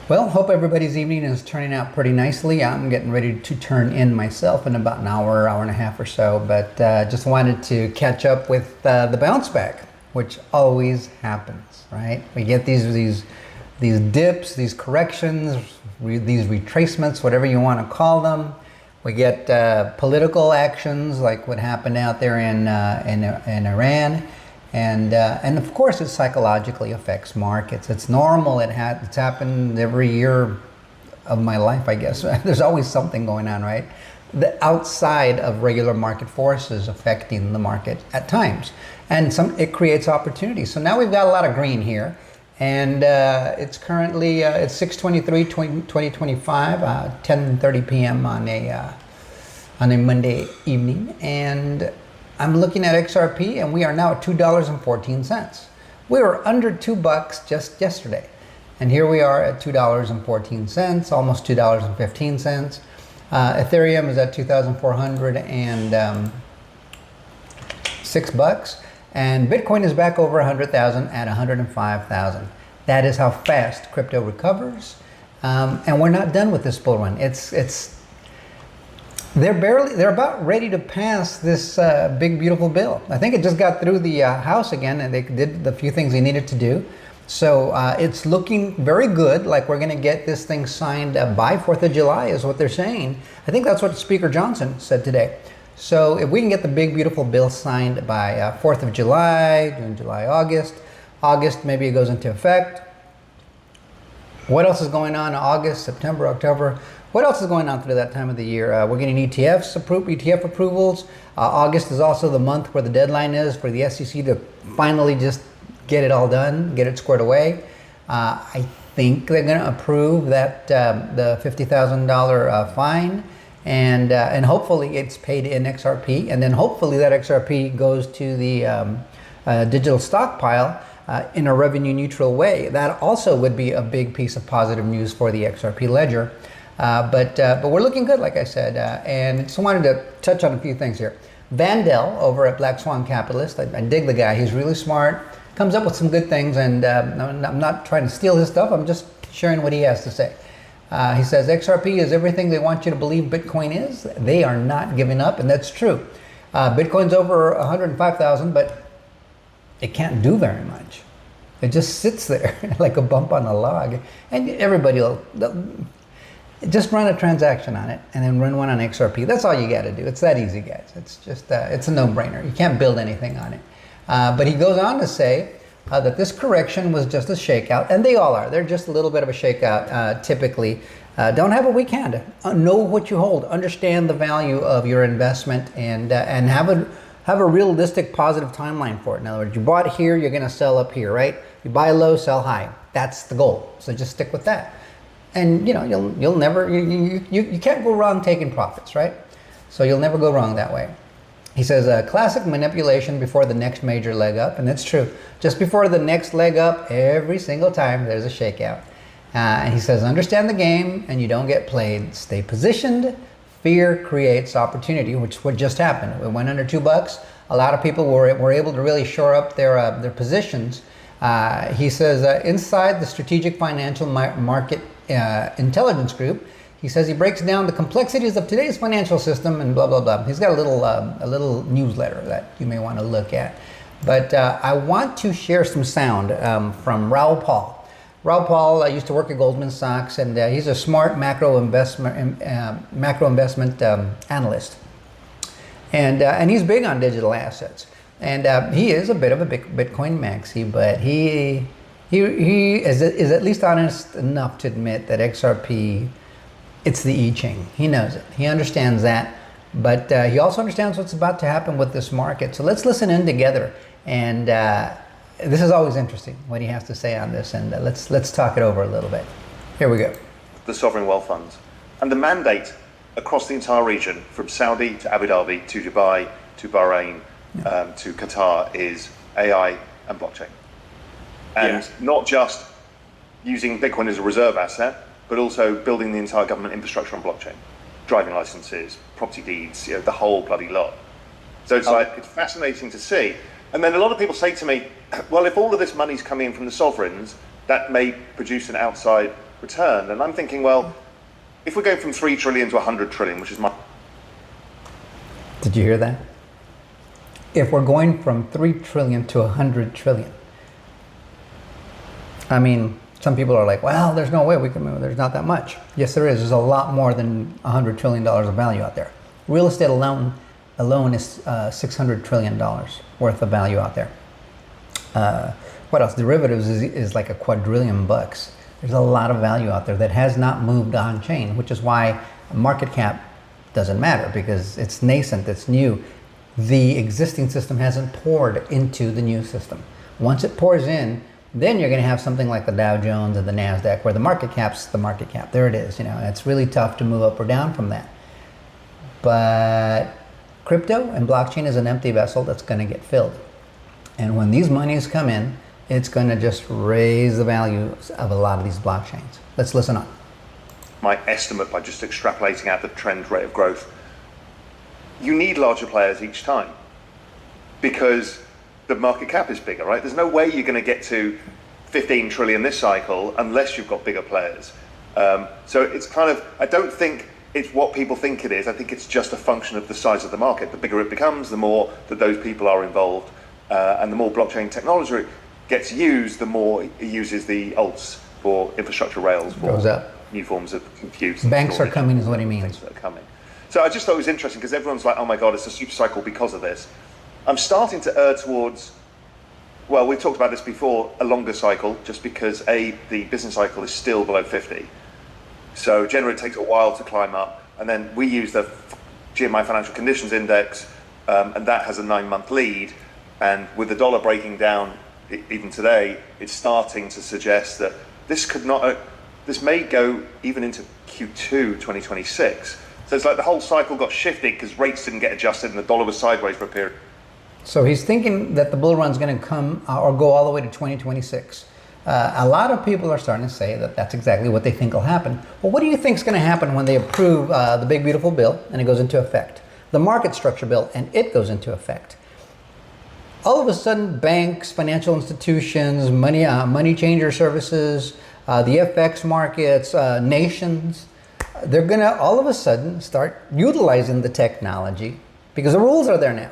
Well, hope everybody's evening is turning out pretty nicely. I'm getting ready to turn in myself in about an hour and a half or so, but just wanted to catch up with the bounce back, which always happens, right? We get these dips, these corrections, these retracements, whatever you want to call them. We get political actions like what happened out there in Iran. And of course, it psychologically affects markets. It's normal. It's happened every year of my life, I guess. There's always something going on, right? The outside of regular market forces affecting the market at times, and it creates opportunities. So now we've got a lot of green here, and it's currently it's 6/23/2025, 10:30 p.m. on a Monday evening, and I'm looking at XRP, and we are now at $2.14. We were under $2 just yesterday, and here we are at $2.14, almost $2.15. Ethereum is at 2,406 bucks, and Bitcoin is back over 100,000 at 105,000. That is how fast crypto recovers, and we're not done with this bull run. They're about ready to pass this big beautiful bill. I think it just got through the House again, and they did the few things they needed to do. So it's looking very good, like we're going to get this thing signed by 4th of July is what they're saying. I think that's what Speaker Johnson said today. So if we can get the big beautiful bill signed by 4th of July, June, July, August, maybe it goes into effect. What else is going on in August, September, October? What else is going on through that time of the year? We're getting ETF approvals. August is also the month where the deadline is for the SEC to finally just get it all done, get it squared away. I think they're going to approve that the $50,000 fine, and hopefully it's paid in XRP, and then hopefully that XRP goes to the digital stockpile in a revenue neutral way. That also would be a big piece of positive news for the XRP ledger. But we're looking good, like I said, and just wanted to touch on a few things here. Vandell over at Black Swan Capitalist, I dig the guy. He's really smart, comes up with some good things, and I'm not trying to steal his stuff. I'm just sharing what he has to say. He says XRP is everything they want you to believe Bitcoin is. They are not giving up, and that's true. Bitcoin's over 105,000, but it can't do very much. It just sits there like a bump on a log, and everybody will just run a transaction on it and then run one on XRP. That's all you got to do. It's that easy, guys. It's just, it's a no-brainer. You can't build anything on it. But he goes on to say that this correction was just a shakeout, and they all are. They're just a little bit of a shakeout, typically. Don't have a weak hand. Know what you hold. Understand the value of your investment, and have a realistic, positive timeline for it. In other words, you bought here, you're going to sell up here, right? You buy low, sell high. That's the goal. So just stick with that. And you'll never, you can't go wrong taking profits, right? So you'll never go wrong that way. He says, classic manipulation before the next major leg up, and that's true. Just before the next leg up, every single time there's a shakeout. And he says, understand the game and you don't get played. Stay positioned. Fear creates opportunity, which what just happened. It went under $2. A lot of people were able to really shore up their positions. He says, inside the Strategic Financial Market Intelligence Group, he says he breaks down the complexities of today's financial system and blah, blah, blah. He's got a little newsletter that you may want to look at. But I want to share some sound from Raoul Pal. Raoul Pal used to work at Goldman Sachs, and he's a smart macro investment analyst. And he's big on digital assets. And he is a bit of a Bitcoin maxi, but he is at least honest enough to admit that XRP, it's the I-Ching. He knows it. He understands that. But he also understands what's about to happen with this market. So let's listen in together. And this is always interesting, what he has to say on this. And let's talk it over a little bit. Here we go. The sovereign wealth funds. And the mandate across the entire region, from Saudi to Abu Dhabi to Dubai to Bahrain to Qatar, is AI and blockchain. And not just using Bitcoin as a reserve asset, but also building the entire government infrastructure on blockchain, driving licenses, property deeds, the whole bloody lot. So it's it's fascinating to see. And then a lot of people say to me, well, if all of this money's coming in from the sovereigns, that may produce an outside return. And I'm thinking, well, if we're going from 3 trillion to 100 trillion, which is my... Did you hear that? If we're going from 3 trillion to 100 trillion. I mean, some people are like, well, there's no way we can move. There's not that much. Yes, there is. There's a lot more than $100 trillion of value out there. Real estate alone is $600 trillion worth of value out there. What else? Derivatives is like a quadrillion bucks. There's a lot of value out there that has not moved on chain, which is why market cap doesn't matter, because it's nascent, it's new. The existing system hasn't poured into the new system. Once it pours in, then you're going to have something like the Dow Jones and the NASDAQ, where the market cap's the market cap. There it is. It's really tough to move up or down from that. But crypto and blockchain is an empty vessel that's going to get filled. And when these monies come in, it's going to just raise the value of a lot of these blockchains. Let's listen on. My estimate, by just extrapolating out the trend rate of growth, you need larger players each time because the market cap is bigger, right? There's no way you're going to get to 15 trillion this cycle unless you've got bigger players. So it's kind of, I don't think it's what people think it is. I think it's just a function of the size of the market. The bigger it becomes, the more that those people are involved, and the more blockchain technology gets used, the more it uses the alts for infrastructure rails, for goes up. New forms of compute. Banks are coming is what he means. That are coming. So I just thought it was interesting because everyone's like, oh my God, it's a super cycle because of this. I'm starting to err towards, well, we've talked about this before, a longer cycle, just because the business cycle is still below 50. So generally it takes a while to climb up. And then we use the GMI Financial Conditions Index, and that has a 9-month lead. And with the dollar breaking down even today, it's starting to suggest that this may go even into Q2 2026. So it's like the whole cycle got shifted because rates didn't get adjusted and the dollar was sideways for a period. So he's thinking that the bull run's going to come or go all the way to 2026. A lot of people are starting to say that that's exactly what they think will happen. Well, what do you think is going to happen when they approve the big beautiful bill and it goes into effect? The market structure bill and it goes into effect. All of a sudden, banks, financial institutions, money changer services, the FX markets, nations, they're going to all of a sudden start utilizing the technology because the rules are there now.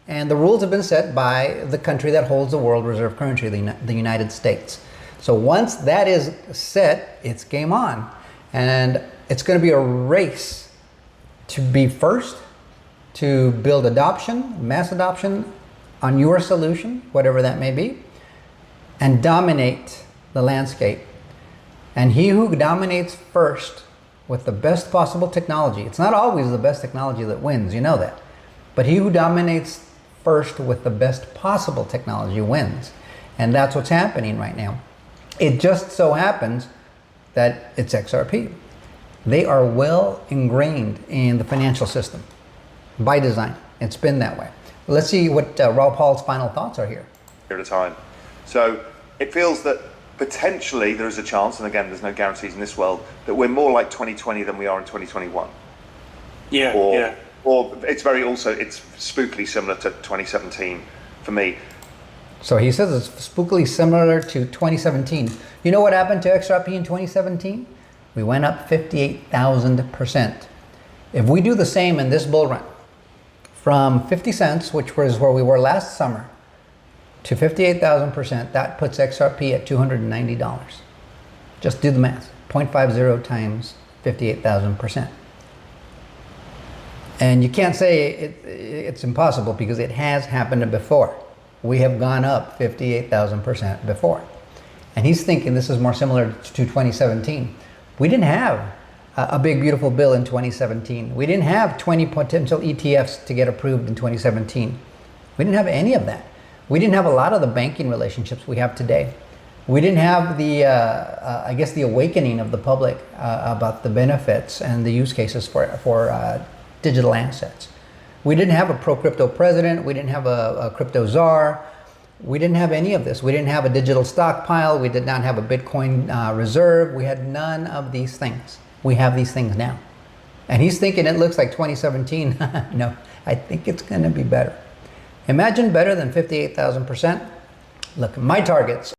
And the rules have been set by the country that holds the world reserve currency, the United States. So once that is set, it's game on. And it's going to be a race to be first, to build adoption, mass adoption on your solution, whatever that may be, and dominate the landscape. And he who dominates first with the best possible technology, it's not always the best technology that wins, you know that, but he who dominates first with the best possible technology wins. And that's what's happening right now. It just so happens that it's XRP. They are well ingrained in the financial system by design. It's been that way. Let's see what Raw Paul's final thoughts are here. At a time. So it feels that potentially there is a chance, and again, there's no guarantees in this world, that we're more like 2020 than we are in 2021. Or it's it's spookily similar to 2017 for me. So he says it's spookily similar to 2017. You know what happened to XRP in 2017? We went up 58,000%. If we do the same in this bull run, from 50 cents, which was where we were last summer, to 58,000%, that puts XRP at $290. Just do the math. 0.50 times 58,000%. And you can't say it's impossible because it has happened before. We have gone up 58,000% before. And he's thinking this is more similar to 2017. We didn't have a big beautiful bill in 2017. We didn't have 20 potential ETFs to get approved in 2017. We didn't have any of that. We didn't have a lot of the banking relationships we have today. We didn't have the awakening of the public about the benefits and the use cases for digital assets. We didn't have a pro-crypto president. We didn't have a crypto czar. We didn't have any of this. We didn't have a digital stockpile. We did not have a Bitcoin reserve. We had none of these things. We have these things now. And he's thinking it looks like 2017. No, I think it's going to be better. Imagine better than 58,000%. Look, my targets